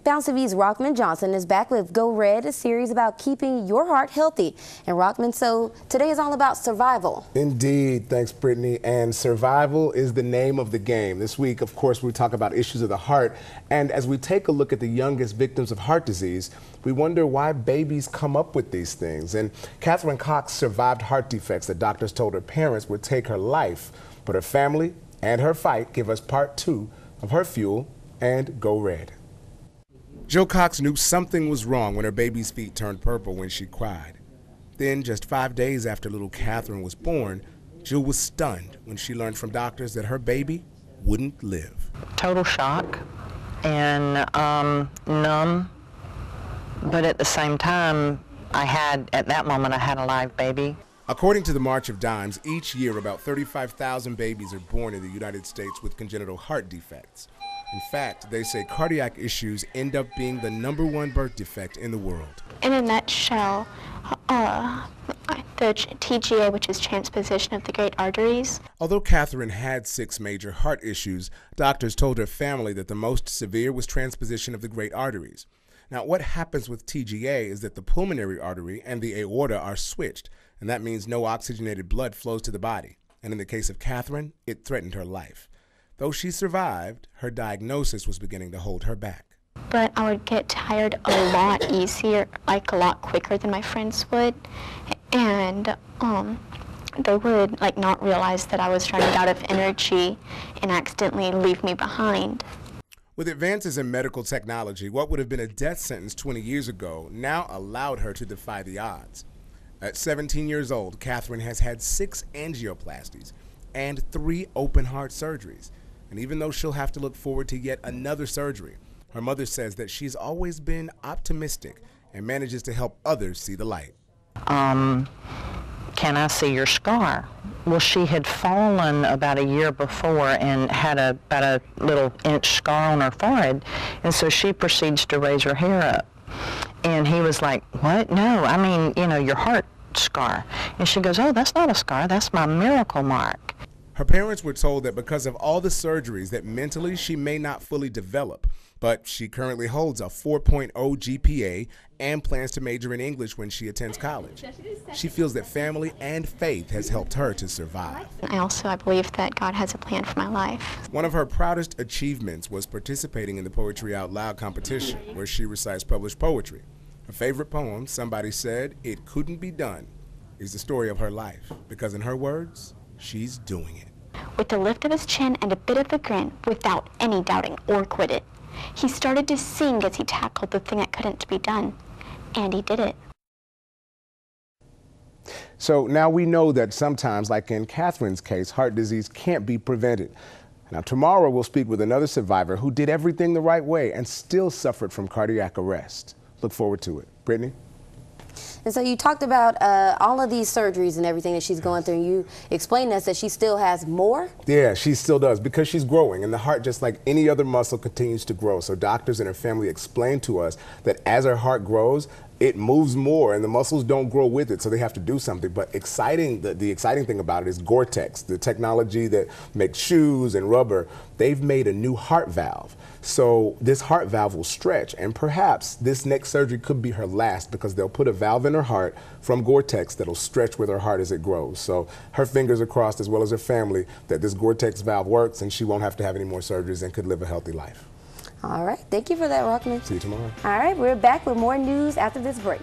Bounce TV's Rahman Johnson is back with Go Red, a series about keeping your heart healthy. And Rahman, so today is all about survival. Indeed. Thanks, Brittany. And survival is the name of the game. This week, of course, we talk about issues of the heart. And as we take a look at the youngest victims of heart disease, we wonder why babies come up with these things. And Katherine Cox survived heart defects that doctors told her parents would take her life. But her family and her fight give us part 2 of her fuel and Go Red. Jill Cox knew something was wrong when her baby's feet turned purple when she cried. Then, just 5 days after little Katherine was born, Jill was stunned when she learned from doctors that her baby wouldn't live. Total shock and numb, but at the same time, at that moment, I had a live baby. According to the March of Dimes, each year about 35,000 babies are born in the United States with congenital heart defects. In fact, they say cardiac issues end up being the #1 birth defect in the world. In a nutshell, the TGA, which is transposition of the great arteries. Although Katherine had 6 major heart issues, doctors told her family that the most severe was transposition of the great arteries. Now, what happens with TGA is that the pulmonary artery and the aorta are switched, and that means no oxygenated blood flows to the body. And in the case of Katherine, it threatened her life. Though she survived, her diagnosis was beginning to hold her back. But I would get tired a lot easier, like a lot quicker than my friends would. And they would not realize that I was running out of energy and accidentally leave me behind. With advances in medical technology, what would have been a death sentence 20 years ago now allowed her to defy the odds. At 17 years old, Katherine has had 6 angioplasties and 3 open heart surgeries. And even though she'll have to look forward to yet another surgery, her mother says that she's always been optimistic and manages to help others see the light. Can I see your scar? Well, she had fallen about a year before and had about a little inch scar on her forehead, and so she proceeds to raise her hair up. And he was like, "What? No, I mean, your heart scar." And she goes, "Oh, that's not a scar, that's my miracle mark." Her parents were told that because of all the surgeries that mentally she may not fully develop, but she currently holds a 4.0 GPA and plans to major in English when she attends college. She feels that family and faith has helped her to survive. I believe that God has a plan for my life. One of her proudest achievements was participating in the Poetry Out Loud competition, where she recites published poetry. Her favorite poem, Somebody Said It Couldn't Be Done, is the story of her life, because in her words, she's doing it. With a lift of his chin and a bit of a grin, without any doubting or quitting, he started to sing as he tackled the thing that couldn't be done. And he did it. So now we know that sometimes, like in Katherine's case, heart disease can't be prevented. Now tomorrow we'll speak with another survivor who did everything the right way and still suffered from cardiac arrest. Look forward to it. Brittany? And so you talked about all of these surgeries and everything that she's going through. And you explained to us that she still has more? Yeah, she still does, because she's growing, and the heart, just like any other muscle, continues to grow. So doctors and her family explained to us that as her heart grows, it moves more and the muscles don't grow with it, so they have to do something. But the exciting thing about it is Gore-Tex, the technology that makes shoes and rubber. They've made a new heart valve. So this heart valve will stretch, and perhaps this next surgery could be her last, because they'll put a valve in her heart from Gore-Tex that'll stretch with her heart as it grows. So her fingers are crossed, as well as her family, that this Gore-Tex valve works and she won't have to have any more surgeries and could live a healthy life. All right. Thank you for that, Rahman. See you tomorrow. All right. We're back with more news after this break.